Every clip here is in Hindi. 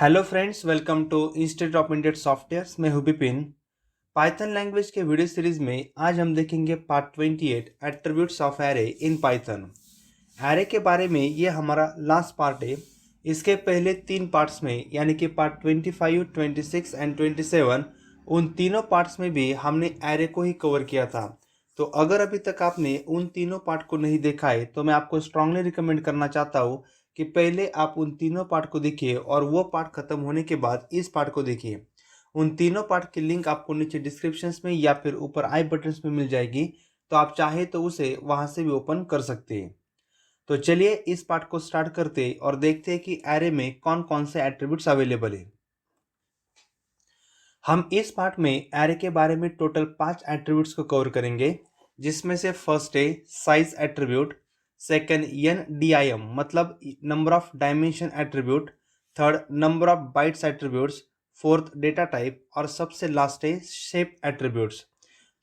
Hello friends, welcome to institute of Indian software. मैं हूं विपिन। पाइथन लैंग्वेज के वीडियो सीरीज में आज हम देखेंगे part 28 attributes of array in Python. Array के बारे में ये हमारा लास्ट पार्ट है। इसके पहले तीन पार्ट्स में यानी कि पार्ट 25, 26 एंड 27, उन तीनों पार्ट्स में भी हमने एरे को ही कवर किया था। तो अगर अभी तक आपने उन तीनों पार्ट को नहीं देखा है तो मैं आपको स्ट्रांगली रिकमेंड करना चाहता हूँ कि पहले आप उन तीनों पार्ट को देखिए और वो पार्ट खत्म होने के बाद इस पार्ट को देखिए। उन तीनों पार्ट की लिंक आपको नीचे डिस्क्रिप्शंस में या फिर ऊपर आई बटन्स में मिल जाएगी, तो आप चाहे तो उसे वहां से भी ओपन कर सकते हैं। तो चलिए इस पार्ट को स्टार्ट करते हैं और देखते हैं कि एरे में कौन कौन से एट्रीब्यूट्स अवेलेबल है। हम इस पार्ट में एरे के बारे में टोटल 5 एट्रीब्यूट्स को कवर करेंगे, जिसमें से फर्स्ट है साइज एट्रीब्यूट, सेकंड NDIM मतलब number of dimension attribute, third number of bytes attributes, fourth data type और सबसे लास्ट है शेप एट्रीब्यूट्स।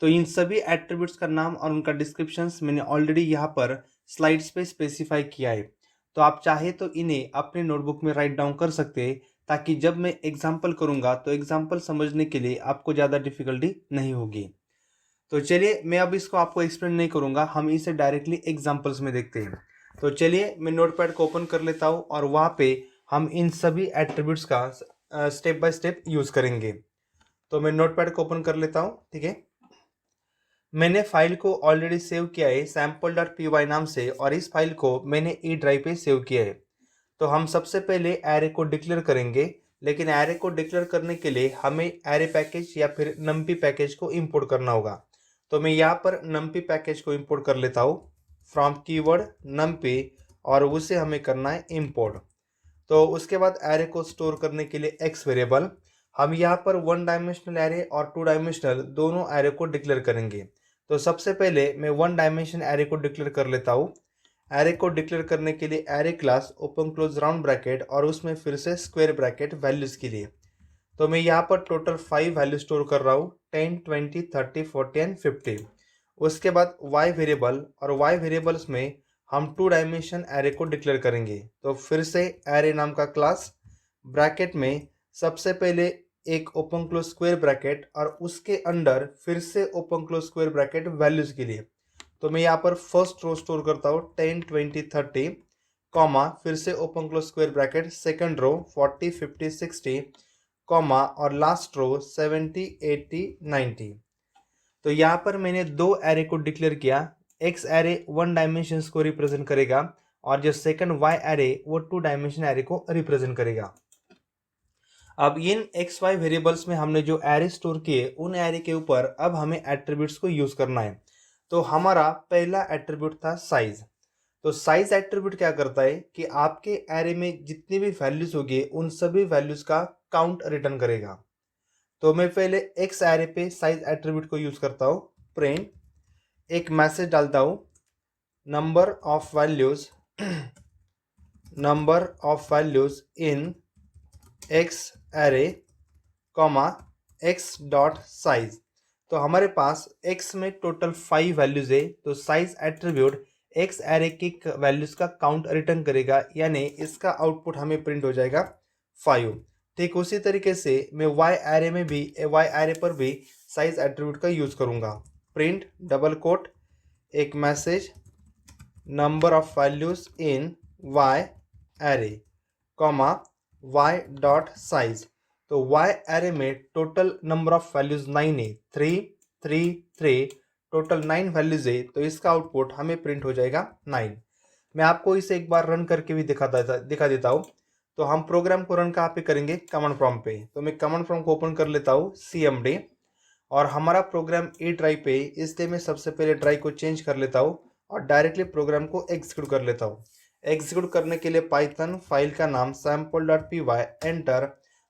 तो इन सभी एट्रीब्यूट्स का नाम और उनका डिस्क्रिप्शंस मैंने ऑलरेडी यहाँ पर स्लाइड्स पे स्पेसिफाई किया है। तो आप चाहे तो इन्हें अपने नोटबुक में राइट डाउन कर सकते हैं, ताकि जब मैं एग्जाम्पल करूँगा तो एग्जाम्पल समझने के लिए आपको ज़्यादा डिफिकल्टी नहीं होगी। तो चलिए मैं अब इसको आपको एक्सप्लेन नहीं करूँगा, हम इसे डायरेक्टली एग्जाम्पल्स में देखते हैं। तो चलिए मैं नोटपैड को ओपन कर लेता हूँ और वहाँ पे हम इन सभी एट्रीब्यूट्स का स्टेप बाय स्टेप यूज़ करेंगे। तो मैं नोटपैड को ओपन कर लेता हूँ, ठीक है। मैंने फाइल को ऑलरेडी सेव किया है sample.py नाम से, और इस फाइल को मैंने ई ड्राइव पे सेव किया है। तो हम सबसे पहले एरे को डिक्लेयर करेंगे, लेकिन एरे को डिक्लेयर करने के लिए हमें एरे पैकेज या फिर numpy पैकेज को इंपोर्ट करना होगा। तो मैं यहाँ पर numpy पैकेज को इंपोर्ट कर लेता हूँ फ्रॉम कीवर्ड numpy, और उसे हमें करना है इंपोर्ट। तो उसके बाद एरे को स्टोर करने के लिए एक्स वेरिएबल, हम यहाँ पर 1 डायमेंशनल एरे और 2 डायमेंशनल दोनों एरे को डिक्लेयर करेंगे। तो सबसे पहले मैं 1 डायमेंशन एरे को डिक्लेयर कर लेता हूँ। एरे को डिक्लेयर करने के लिए array class open close round bracket और उसमें फिर से स्क्वायर ब्रैकेट वैल्यूज के लिए। तो मैं यहाँ पर टोटल 5 वैल्यू स्टोर कर रहा हूँ, 10, 20, 30, 40 एंड 50। उसके बाद वाई वेरिएबल, और वाई वेरिएबल्स में हम 2 डायमेंशन एरे को डिक्लेयर करेंगे। तो फिर से एरे नाम का क्लास, ब्रैकेट में सबसे पहले एक ओपन क्लोज स्क्वायर ब्रैकेट और उसके अंडर फिर से open close square bracket values के लिए। तो मैं यहाँ पर फर्स्ट रो स्टोर करता हूँ 10, 20, 30, कॉमा फिर से open close square bracket, second row 40, 50, 60, comma और लास्ट रो 70, 80, 90। तो यहाँ पर मैंने दो एरे को डिक्लेयर किया। एक्स एरे 1 डायमेंशन को रिप्रेजेंट करेगा और जो सेकंड वाई एरे वो 2 डायमेंशन एरे को रिप्रेजेंट करेगा। अब इन एक्स वाई वेरिएबल्स में हमने जो एरे स्टोर किए, उन एरे के ऊपर अब हमें एट्रीब्यूट्स को यूज करना है। तो हमारा पहला एट्रीब्यूट था साइज। तो साइज एट्रीब्यूट क्या करता है कि आपके एरे में जितनी भी वैल्यूज होगी उन सभी वैल्यूज का काउंट रिटर्न करेगा। तो मैं पहले एक्स एरे पे साइज एट्रीब्यूट को यूज करता हूँ। प्रिंट, एक मैसेज डालता हूँ, number of values number of values in X array, comma x dot size. तो हमारे पास एक्स में टोटल 5 वैल्यूज है, तो साइज एट्रीब्यूट एक्स एरे की वैल्यूज का काउंट रिटर्न करेगा, यानी इसका आउटपुट हमें प्रिंट हो जाएगा 5। ठीक उसी तरीके से मैं वाई एरे में भी वाई एरे पर भी साइज एट्रीब्यूट का यूज करूंगा। प्रिंट डबल कोट, एक message, number of values in Y array, comma Y dot size. तो वाई एरे में टोटल नंबर ऑफ वैल्यूज 9 है, 3, 3, 3, टोटल 9 वैल्यूज है, तो इसका आउटपुट हमें प्रिंट हो जाएगा 9। मैं आपको इसे एक बार रन करके भी दिखा देता हूँ। तो हम प्रोग्राम को रन कहाँ पे करेंगे, कमांड प्रॉम्प्ट पे। तो मैं कमांड प्रॉम्प्ट को ओपन कर लेता हूँ, CMD, और हमारा प्रोग्राम ई ड्राइव पे, इसलिए मैं सबसे पहले ड्राइव को चेंज कर लेता हूँ और डायरेक्टली प्रोग्राम को एग्जीक्यूट कर लेता हूँ। एग्जीक्यूट करने के लिए पाइथन, फाइल का नाम sample.py, एंटर।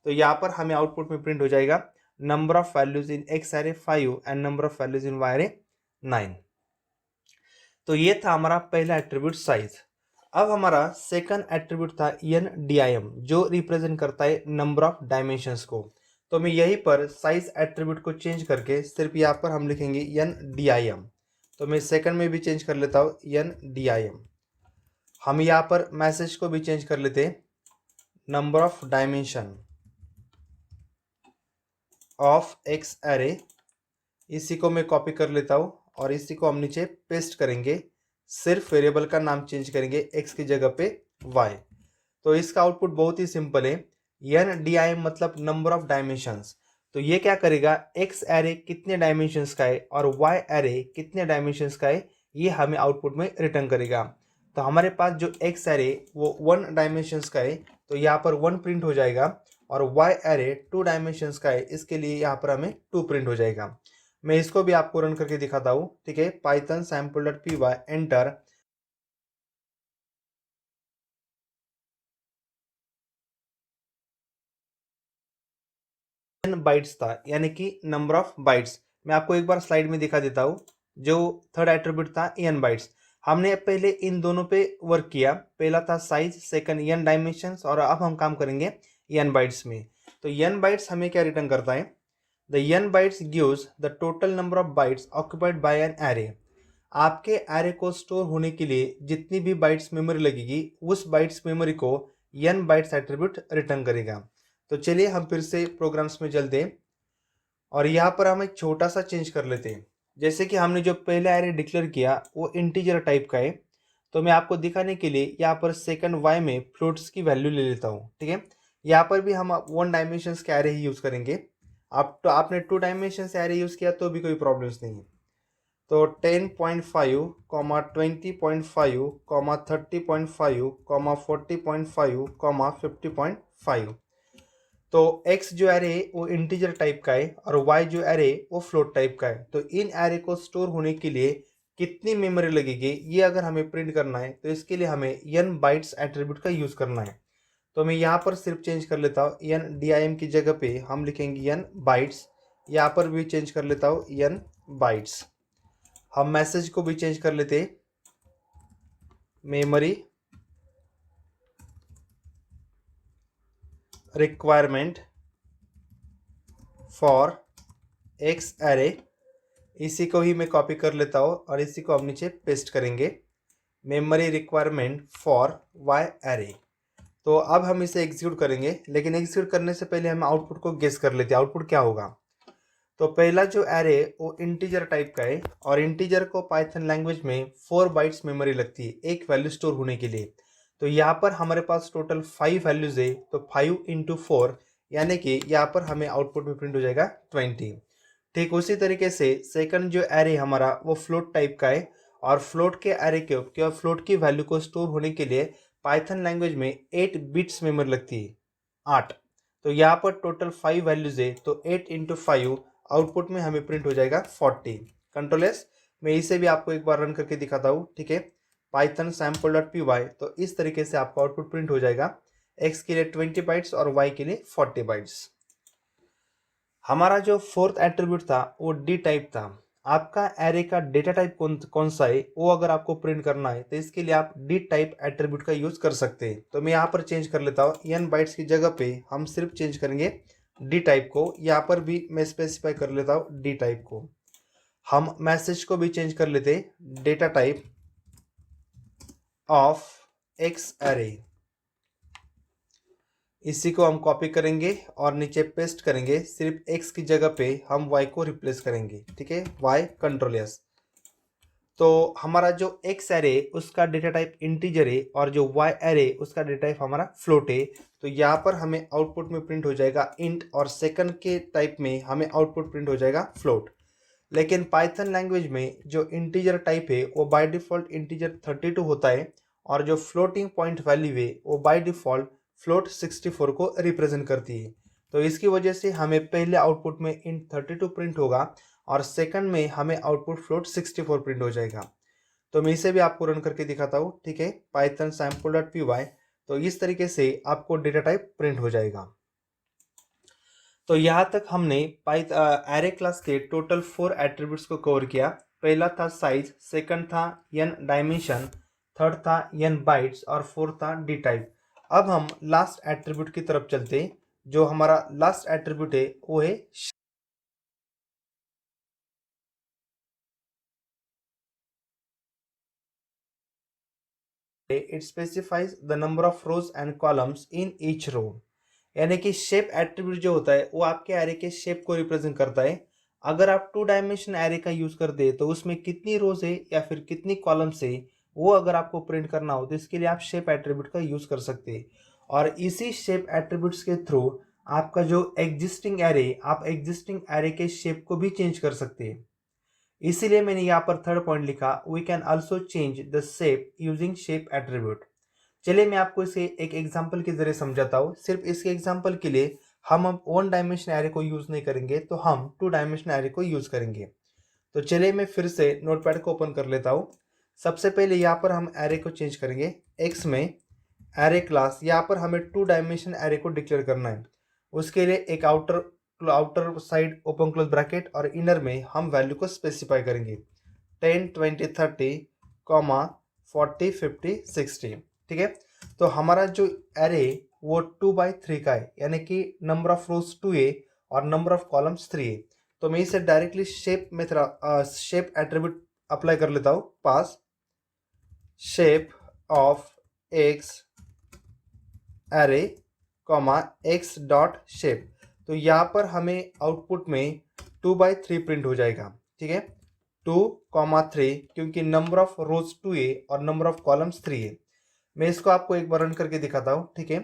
तो यहाँ पर हमें आउटपुट में प्रिंट हो जाएगा number of values in X array 5 and number of values in Y array 9। तो ये था हमारा पहला एट्रीब्यूट साइज। अब हमारा सेकंड एट्रीब्यूट था NDIM, जो रिप्रेजेंट करता है नंबर ऑफ डायमेंशंस को। तो मैं यहीं पर साइज एट्रीब्यूट को चेंज करके सिर्फ यहाँ पर हम लिखेंगे NDIM। तो मैं सेकंड में भी चेंज कर लेता हूँ NDIM। हम यहाँ पर मैसेज को भी चेंज कर लेते हैं, number of dimension of x array, इसी को मैं कॉपी कर लेता हूँ और इसी को हम नीचे पेस्ट करेंगे। सिर्फ वेरिएबल का नाम चेंज करेंगे एक्स की जगह पे वाई। तो इसका आउटपुट बहुत ही सिंपल है। एन डी आई मतलब नंबर ऑफ डायमेंशंस। तो ये क्या करेगा, एक्स एरे कितने डायमेंशंस का है और वाई एरे कितने डायमेंशंस का है, ये हमें आउटपुट में रिटर्न करेगा। तो हमारे पास जो एक्स एरे वो 1 डायमेंशंस का है, तो यहाँ पर 1 प्रिंट हो जाएगा। और वाई एरे 2 डायमेंशंस का है, इसके लिए यहाँ पर हमें 2 प्रिंट हो जाएगा। मैं इसको भी आपको रन करके दिखाता हूँ, ठीक है। Python sample dot P Y enter. N bytes था, यानी कि नंबर ऑफ बाइट्स। मैं आपको एक बार स्लाइड में दिखा देता हूँ। जो थर्ड एट्रीब्यूट था एन बाइट्स, हमने पहले इन दोनों पे वर्क किया। पहला था साइज, सेकंड एन डायमेंशंस, और अब हम काम करेंगे एन बाइट्स में। तो एन बाइट्स हमें क्या रिटर्न करता है, the n bytes gives the total number of bytes occupied by an array. आपके एरे को स्टोर होने के लिए जितनी भी बाइट्स मेमोरी लगेगी, उस बाइट्स मेमोरी को एन बाइट्स एट्रीब्यूट रिटर्न करेगा। तो चलिए हम फिर से प्रोग्राम्स में चलते हैं और यहाँ पर हम एक छोटा सा चेंज कर लेते हैं। जैसे कि हमने जो पहला एरे डिक्लेयर किया वो इंटीजर टाइप का है, तो मैं आपको दिखाने के लिए यहाँ पर सेकंड वाई में फ्लोट्स की वैल्यू ले लेता हूँ, ठीक है। यहाँ पर भी हम 1 डायमेंशंस के एरे ही यूज़ करेंगे। आप तो आपने 2 डायमेंशंस एरे यूज़ किया तो भी कोई प्रॉब्लम्स नहीं है। तो 10.5 कॉमा 20.5 कॉमा 30.5 कॉमा 40.5 कॉमा 50.5। तो x जो एरे है वो इंटीजर टाइप का है और y जो एरे वो फ्लोट टाइप का है। तो इन एरे को स्टोर होने के लिए कितनी मेमोरी लगेगी, ये अगर हमें प्रिंट करना है तो इसके लिए हमें n बाइट्स एट्रीब्यूट का यूज़ करना है। तो मैं यहाँ पर सिर्फ चेंज कर लेता हूँ, n dim की जगह पे हम लिखेंगे n बाइट्स। यहाँ पर भी चेंज कर लेता हूँ n बाइट्स। हम मैसेज को भी चेंज कर लेते, memory requirement for x array, इसी को ही मैं कॉपी कर लेता हूँ और इसी को हम नीचे पेस्ट करेंगे, memory requirement for y array. तो अब हम इसे एग्जीक्यूट करेंगे, लेकिन एग्जीक्यूट करने से पहले हम आउटपुट को गेस कर लेते हैं आउटपुट क्या होगा। तो पहला जो एरे वो इंटीजर टाइप का है और इंटीजर को पाइथन लैंग्वेज में 4 बाइट्स मेमोरी लगती है एक वैल्यू स्टोर होने के लिए। तो यहाँ पर हमारे पास टोटल 5 वैल्यूज है, तो 5 इंटू 4 यानी कि यहाँ पर हमें आउटपुट में प्रिंट हो जाएगा 20। ठीक उसी तरीके से सेकंड जो एरे हमारा वो फ्लोट टाइप का है और फ्लोट के एरे के फ्लोट की वैल्यू को स्टोर होने के लिए पाइथन लैंग्वेज में 8 बिट्स मेमोरी लगती है, 8। तो यहाँ पर टोटल 5 वैल्यूज है, तो 8 इंटू 5 आउटपुट में हमें प्रिंट हो जाएगा 40। Control S. मैं इसे भी आपको एक बार रन करके दिखाता हूँ, ठीक है। Python sample dot P y, तो इस तरीके से आपका आउटपुट प्रिंट हो जाएगा। एक्स के लिए 20 बाइट्स और वाई के लिए 40 बाइट्स। हमारा जो फोर्थ एट्रीब्यूट था वो डी टाइप था। आपका एरे का डेटा टाइप कौन सा है, वो अगर आपको प्रिंट करना है तो इसके लिए आप डी टाइप एट्रीब्यूट का यूज कर सकते हैं। तो मैं यहाँ पर चेंज कर लेता हूँ, एन बाइट्स की जगह पे हम सिर्फ चेंज करेंगे डी टाइप को। यहाँ पर भी मैं स्पेसिफाई कर लेता हूँ डी टाइप को। हम मैसेज को भी चेंज कर लेते, data type of x array. इसी को हम कॉपी करेंगे और नीचे पेस्ट करेंगे, सिर्फ x की जगह पे हम y को रिप्लेस करेंगे, ठीक है। y control S. तो हमारा जो x एरे उसका डेटा टाइप इंटीजर है और जो y एरे उसका डेटा टाइप हमारा फ्लोट है। तो यहाँ पर हमें आउटपुट में प्रिंट हो जाएगा इंट और सेकंड के टाइप में हमें आउटपुट प्रिंट हो जाएगा फ्लोट। लेकिन पाइथन लैंग्वेज में जो इंटीजर टाइप है वो बाय डिफ़ॉल्ट इंटीजर 32 होता है और जो फ्लोटिंग पॉइंट वैल्यू है वो बाय डिफ़ॉल्ट फ्लोट 64 को रिप्रेजेंट करती है। तो इसकी वजह से हमें पहले आउटपुट में इंट 32 प्रिंट होगा और सेकंड में हमें आउटपुट फ्लोट 64 प्रिंट हो जाएगा। तो मैं इसे भी आपको रन करके दिखाता हूँ, ठीक है। Python sample dot P y, तो इस तरीके से आपको डेटा टाइप प्रिंट हो जाएगा। तो यहाँ तक हमने एरे क्लास के टोटल 4 एट्रीब्यूट्स को कवर किया। पहला था साइज, सेकंड था एन डायमेंशन, थर्ड था एन बाइट्स और फोर्थ था डी टाइप। अब हम लास्ट एट्रीब्यूट की तरफ चलते हैं। जो हमारा लास्ट एट्रीब्यूट है वो है it specifies the number of rows and columns in each row. यानी कि शेप एट्रीब्यूट जो होता है वो आपके एरे के शेप को रिप्रेजेंट करता है। अगर आप 2 डायमेंशन एरे का यूज करते हैं तो उसमें कितनी रोज है या फिर कितनी कॉलम्स है वो अगर आपको प्रिंट करना हो तो इसके लिए आप शेप एट्रीब्यूट का यूज कर सकते हैं। और इसी शेप एट्रीब्यूट्स के थ्रू आपका जो एग्जिस्टिंग एरे, आप एग्जिस्टिंग एरे के शेप को भी चेंज कर सकते हैं। इसीलिए मैंने यहाँ पर थर्ड पॉइंट लिखा, we can also change the shape using shape attribute. चलिए मैं आपको इसे एक एग्जांपल के जरिए समझाता हूँ। सिर्फ इसके एग्जांपल के लिए हम अब 1 डायमेंशन एरे को यूज नहीं करेंगे, तो हम 2 डायमेंशन एरे को यूज करेंगे। तो चलिए मैं फिर से नोटपैड को ओपन कर लेता हूँ। सबसे पहले यहाँ पर हम एरे को चेंज करेंगे। एक्स में एरे क्लास, यहाँ पर हमें 2 डायमेंशन एरे को डिक्लेयर करना है। उसके लिए एक outer side open close bracket और इनर में हम वैल्यू को स्पेसिफाई करेंगे 10, 20, 30, 40, 50, 60। ठीक है, तो हमारा जो एरे वो 2/3 का है, यानी कि नंबर ऑफ रोज 2 है और नंबर ऑफ कॉलम्स 3 है। तो मैं इसे डायरेक्टली शेप एट्रीब्यूट अप्लाई कर लेता हूँ। Pass shape of x array X dot shape. तो यहाँ पर हमें आउटपुट में 2/3 प्रिंट हो जाएगा। ठीक है, 2, 3, क्योंकि नंबर ऑफ रोज 2 है और नंबर ऑफ कॉलम्स 3 है। मैं इसको आपको एक बार रन करके दिखाता हूँ। ठीक है,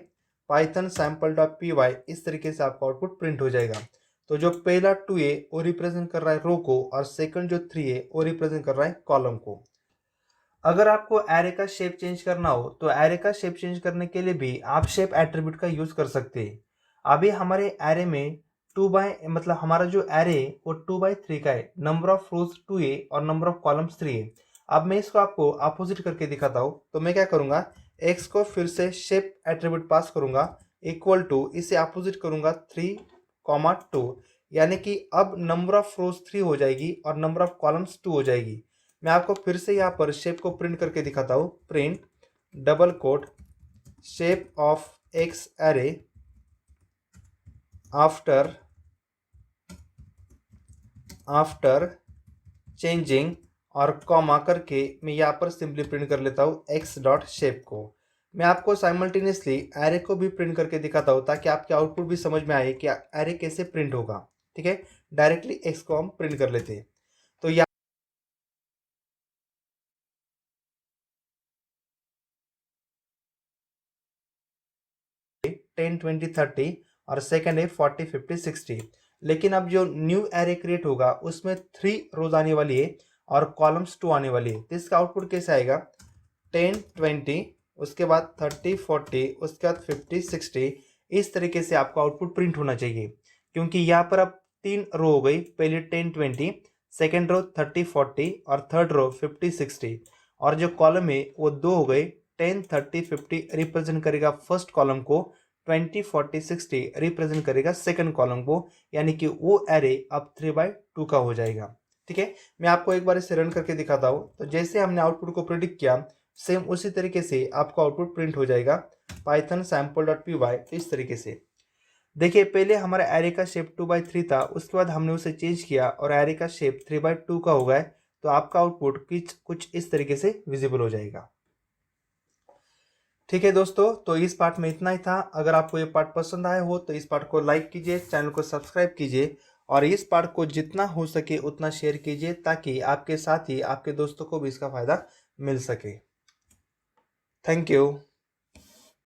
पाइथन sample.py, इस तरीके से आपका आउटपुट प्रिंट हो जाएगा। तो जो पहला 2 है वो रिप्रेजेंट कर रहा है रो को और सेकंड जो 3 है वो रिप्रेजेंट कर रहा है कॉलम को। अगर आपको एरे का शेप चेंज करना हो तो एरे का शेप चेंज करने के लिए भी आप शेप एट्रीब्यूट का यूज कर सकते हैं। अभी हमारे एरे में मतलब हमारा जो एरे वो 2/3 का है, नंबर ऑफ रोज 2 है और नंबर ऑफ कॉलम्स 3 है। अब मैं इसको आपको अपोजिट करके दिखाता हूँ। तो मैं क्या करूंगा, एक्स को फिर से शेप एट्रीब्यूट पास करूंगा, इक्वल टू, इसे अपोजिट करूंगा 3, 2, यानी कि अब नंबर ऑफ रोज 3 हो जाएगी और नंबर ऑफ कॉलम्स 2 हो जाएगी। मैं आपको फिर से यहाँ पर शेप को प्रिंट करके दिखाता हूँ। Print double quote shape of x array after changing और कॉमा करके मैं यहाँ पर सिंपली प्रिंट कर लेता हूँ एक्स डॉट शेप को। मैं आपको साइमल्टेनियसली एरे को भी प्रिंट करके दिखाता हूँ ताकि आपके आउटपुट भी समझ में आए कि एरे कैसे प्रिंट होगा। ठीक है, डायरेक्टली एक्स को हम प्रिंट कर लेते हैं। तो 10, 20, 30 और सेकंड है 40, 50, 60। लेकिन अब जो न्यू एरे क्रिएट होगा उसमें 3 रोज आने वाली है और कॉलम्स 2 आने वाली है। तो इसका आउटपुट कैसे आएगा, 10, 20, उसके बाद 30, 40, उसके बाद 50, 60। इस तरीके से आपका आउटपुट प्रिंट होना चाहिए, क्योंकि यहाँ पर अब 3 रो हो गई। पहले 10, 20, सेकेंड रो 30, 40 और थर्ड रो 50, 60। और जो कॉलम है वो 2 हो गए। 10, 30, 50 रिप्रेजेंट करेगा फर्स्ट कॉलम को, 20, 40, 60 रिप्रेजेंट करेगा सेकंड कॉलम को, यानी कि वो एरे अब 3/2 का हो जाएगा। ठीक है, मैं आपको एक बार इसे रन करके दिखाता हूँ। तो जैसे हमने आउटपुट को प्रिडिक्ट किया सेम उसी तरीके से आपका आउटपुट प्रिंट हो जाएगा पाइथन sample.py। इस तरीके से देखिए, पहले हमारा एरे का शेप 2/3 था, उसके बाद हमने उसे चेंज किया और एरे का शेप 3/2 का हो गया। तो आपका आउटपुट कुछ इस तरीके से विजिबल हो जाएगा। ठीक है दोस्तों, तो इस पार्ट में इतना ही था। अगर आपको ये पार्ट पसंद आया हो तो इस पार्ट को लाइक कीजिए, चैनल को सब्सक्राइब कीजिए और इस पार्ट को जितना हो सके उतना शेयर कीजिए ताकि आपके साथ ही आपके दोस्तों को भी इसका फ़ायदा मिल सके। Thank you.